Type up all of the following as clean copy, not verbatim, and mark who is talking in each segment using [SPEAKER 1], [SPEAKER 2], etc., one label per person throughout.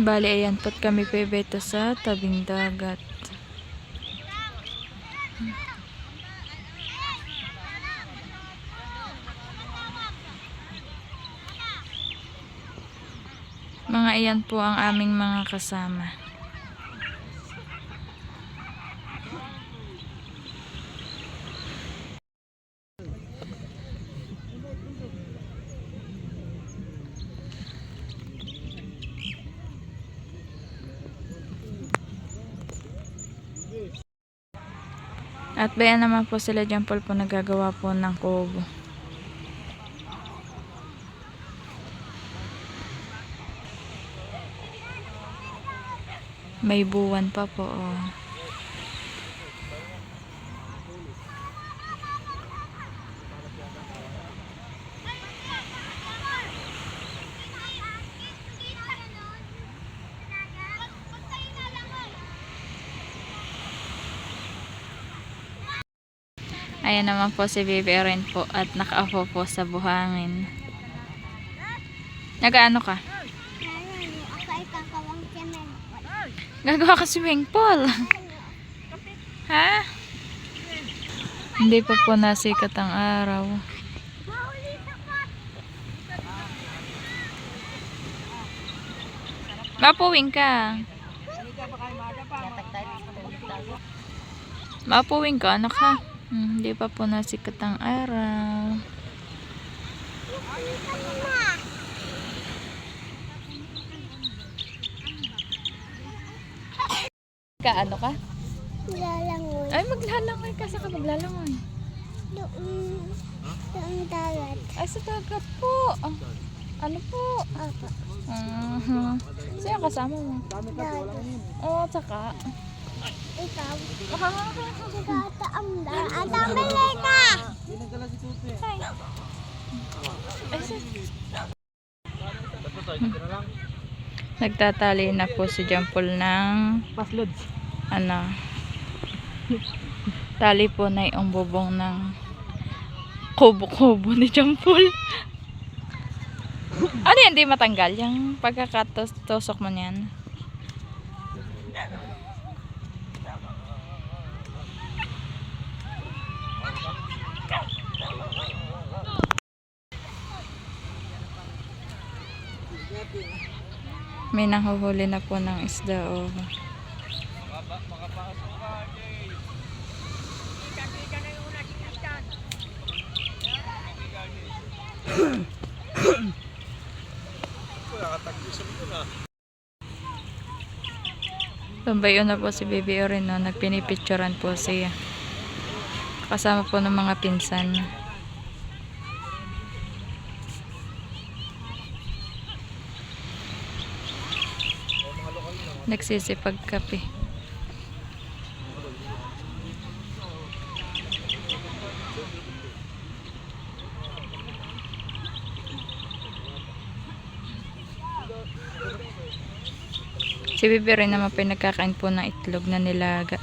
[SPEAKER 1] Bali, ayan po't kami pebeta sa tabing dagat. Mga iyan po ang aming mga kasama. At bayan naman po sila John Paul po nagagawa po ng kubo. May buwan pa po. Oh. Ayan naman po si Baby Erin po at nakaupo po sa buhangin. Nagaano ka? Gagawa ka swimming pool. Ha? Hindi pa po nasikat ang araw. Mapuwing ka. Mapuwing ka, anak ha? Hindi pa po nasikat ang araw. Ano ka? Maglalangoy. Ay, maglalangoy ka. Saan ka maglalangoy?
[SPEAKER 2] Doon dagat.
[SPEAKER 1] Ay, sa dagat po. Ano po?
[SPEAKER 2] Apa.
[SPEAKER 1] Sino kasama mo?
[SPEAKER 2] Dagat.
[SPEAKER 1] Oo, tsaka.
[SPEAKER 2] Ikaw. Nagkataam na. Ang dami na.
[SPEAKER 1] Nagtatali na po si John Paul ng ano, tali po na yung bubong ng kubo-kubo ni John Paul. Ano yan, di matanggal yung pagkakatusok mo niyan? May nahuhuli na po ng isda. Oh. Tumbayo na po si Baby Erin, no? Nagpinipicturan po siya. Kasama po ng mga pinsan. Nagsisipag kape. Si Bibi rin naman pinagkakain po ng itlog na nilaga.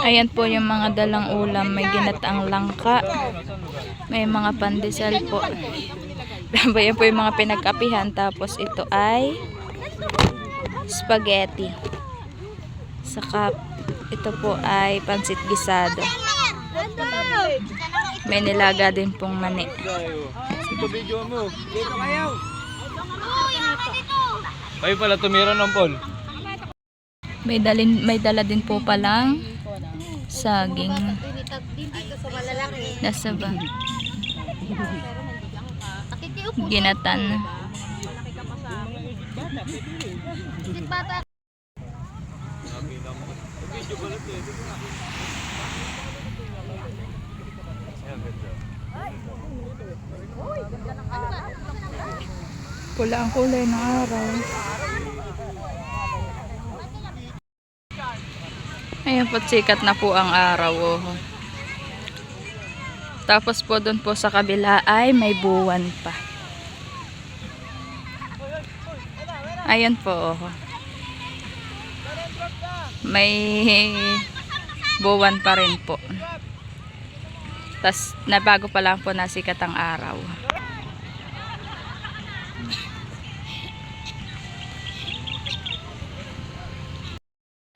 [SPEAKER 1] Ayan po yung mga dalang ulam. May ginataang langka. May mga pandesal po. Ayan po yung mga pinagkapihan. Tapos ito ay spaghetti. Saka ito po ay pansit gisado. May nilaga din pong mani.
[SPEAKER 3] Ito video mo. Dito kayo. Kayo pala tumira ng Paul.
[SPEAKER 1] May dala din po palang saging. Nasa ba? Ginatan. Pula ang kulay ng araw. Ayan po, sikat na po ang araw. Oh. Tapos po doon po sa kabila ay may buwan pa. Ayan po. Oh. May buwan pa rin po. Tas nabago pa lang po nasikat ang araw.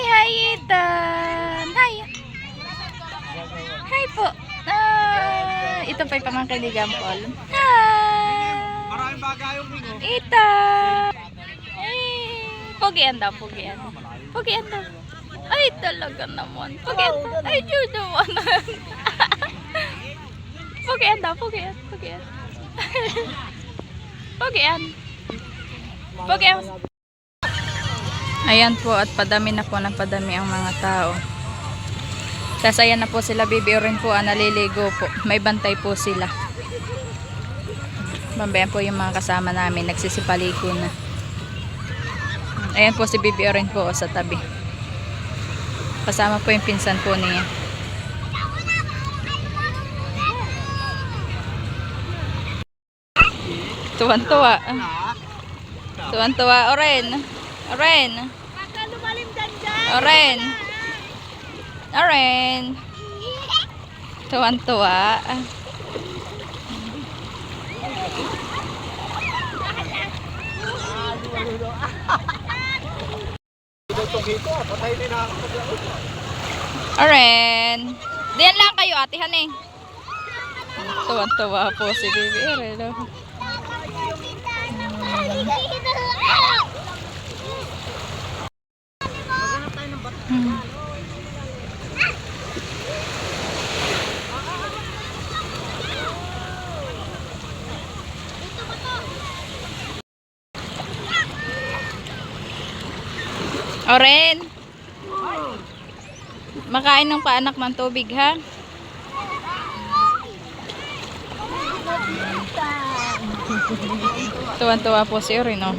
[SPEAKER 1] Hi, Ethan! Hi! Hi po! Ito pa yung pamangkin ni Jampol. Hi!
[SPEAKER 3] Maraming bagay yung bingo.
[SPEAKER 1] Ethan! Pugian daw, pugian. Pugian daw. Ay, talaga naman. Pugian. Ay, Diyos naman. Pugian daw, pugian. Pugian. Pugian. Pugian. Ayan po, at padami na po ng padami ang mga tao. Sasayan na po sila, bibirin po, naliligo po. May bantay po sila. Bambayan po yung mga kasama namin, nagsisipaligo na. Ayan po si Bibi Oren po sa tabi. Kasama po yung pinsan po niya. Tuwan-tuwa. Tuwan-tuwa, Oren. Oren. Oren. Oren. Tuwan-tuwa. Oren. Diyan lang kayo, ate Hane. Tuwan-tuwa po si Bibi Oren. Oren. Makain ng paanak ng tubig, ha? Tuwan-tuwa po si Oren, oh.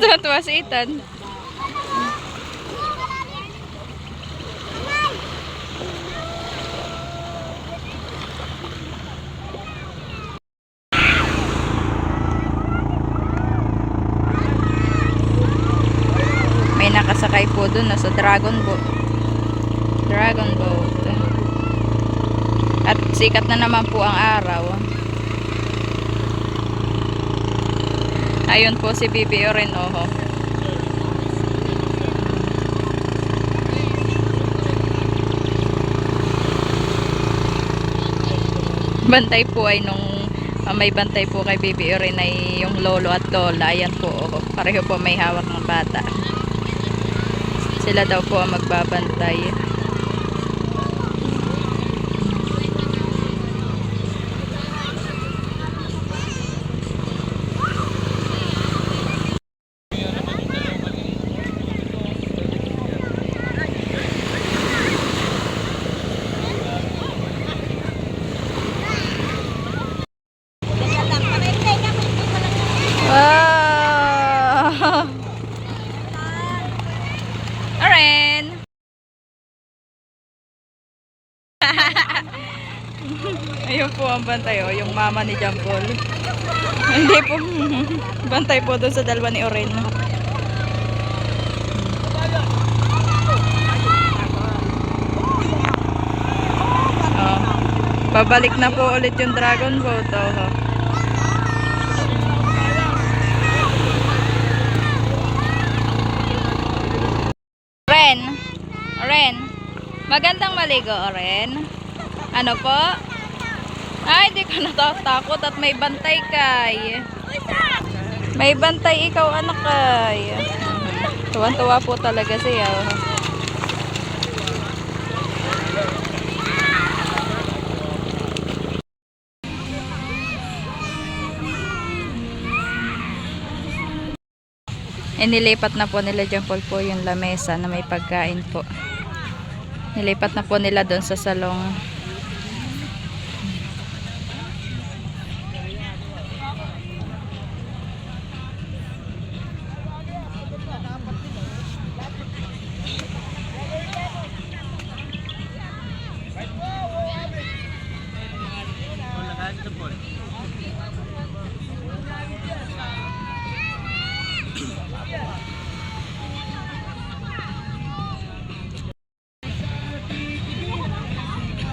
[SPEAKER 1] Tuwan-tuwa si Ethan. May nakasakay po dun sa Dragon Boat. Dragon Boat. At sikat na naman po ang araw. Ayun po si Bibi Oren, oh. Bantay po ay nung may bantay po kay Bibi Oren ay yung lolo at lola. Ayan po, oh. Pareho po may hawak ng bata. Sila daw po ang magbabantay. Wow! Oren! Ayun po ang bantay, oh, yung mama ni Jampol. Hindi po, bantay po doon sa dalawa ni Oren. Oh, babalik na po ulit yung Dragon Boat, oh. Oren, Oren, magandang maligo, Oren. Ano po? Ay, di ka natatakot at may bantay kay. May bantay ikaw, anak kay. Tuwan-tuwa po talaga siya. Nilipat na po nila dyan po yung lamesa na may pagkain po. Nilipat na po nila doon sa salong.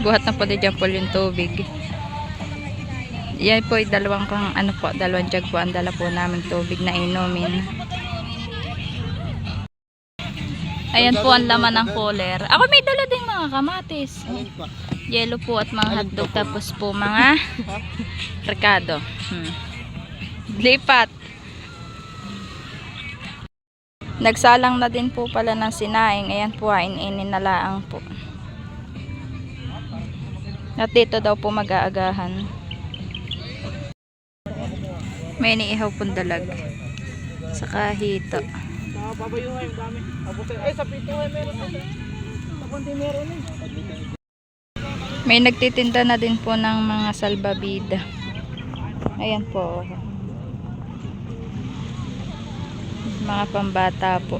[SPEAKER 1] Buhat na po di dyan po yung tubig. Yan po yung dalawang jug po ang dala po namin tubig na inumin. Ayan po ang laman ng cooler. Ako may dala ding mga kamatis. Yellow po at mga hotdog. Tapos po mga rekado. Lipat. Nagsalang na din po pala ng sinaing. Ayan po, inin na laang po. At dito daw po mag-aagahan. May iniihaw pong dalag. Saka hito.
[SPEAKER 3] Pabayuhan yung dami. Ay, sa pito ay meron na. Sa konti meron na.
[SPEAKER 1] May nagtitinda na din po ng mga salbabida. Ayan po. Mga pambata po.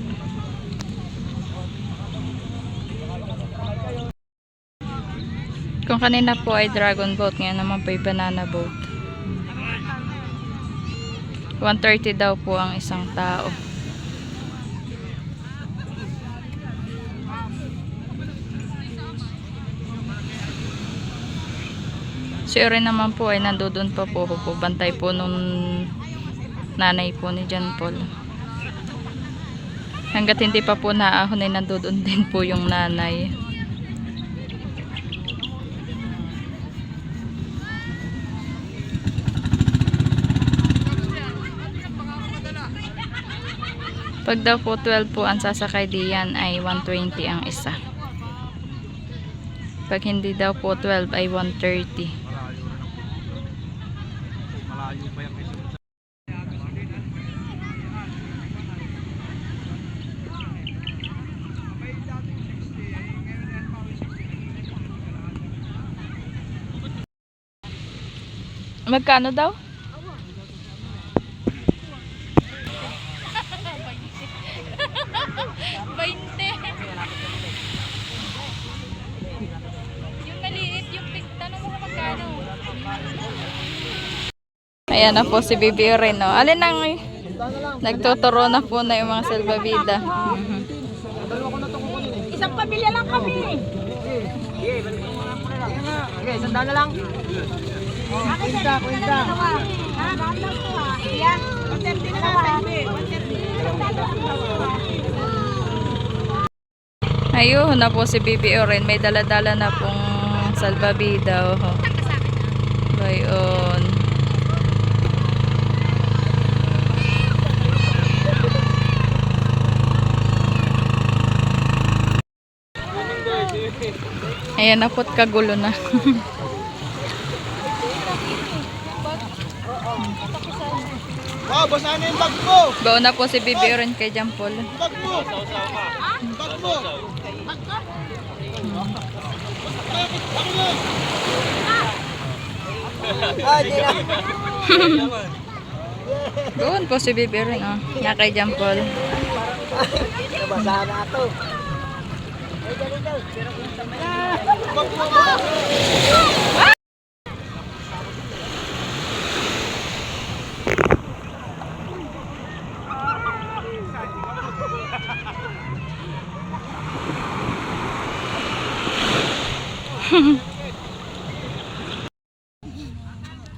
[SPEAKER 1] Kung kanina po ay dragon boat, ngayon naman po ay banana boat. 130 daw po ang isang tao. Si Ore naman po ay nandoon pa po. Bantay po nung nanay po ni John Paul. Hanggat hindi pa po naahon ay nandoon din po yung nanay. Pag daw po 12 po ang sasakay diyan ay 120 ang isa. Pag hindi daw po 12 ay 130.
[SPEAKER 3] Malayo pa yung isa.
[SPEAKER 1] Magkano daw? Yung maliit, yung tanong mo kung magkano. Ayan na po si Bibi rin, no? Alin ang nagtuturo na po na yung mga salbabida.
[SPEAKER 2] Isang pamilya lang kami.
[SPEAKER 4] Okay, sandaan na lang.
[SPEAKER 2] Kwenta. Ha? Dapat po ha. Iyan. 130 na lang. 130.
[SPEAKER 1] Ayun na po si Bibi rin. May dala-dala na pong salbabida. Oh. Bayon. Ayan na po't kagulo na.
[SPEAKER 3] Oh, basa na yung bag mo!
[SPEAKER 1] Baon na po si Bibi rin kay John Paul.
[SPEAKER 3] Bag mo! Bag mo!
[SPEAKER 1] Doon po si Bibi rin, oh. Na kay John Paul.
[SPEAKER 4] Nabasa na ito.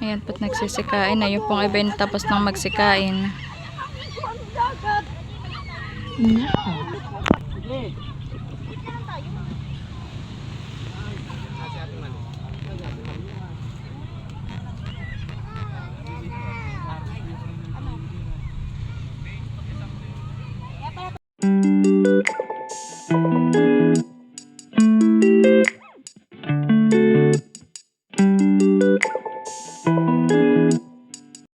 [SPEAKER 1] Ayan po't nagsisikain na. Yung pong iba yung tapos nang magsikain.
[SPEAKER 2] Thank you.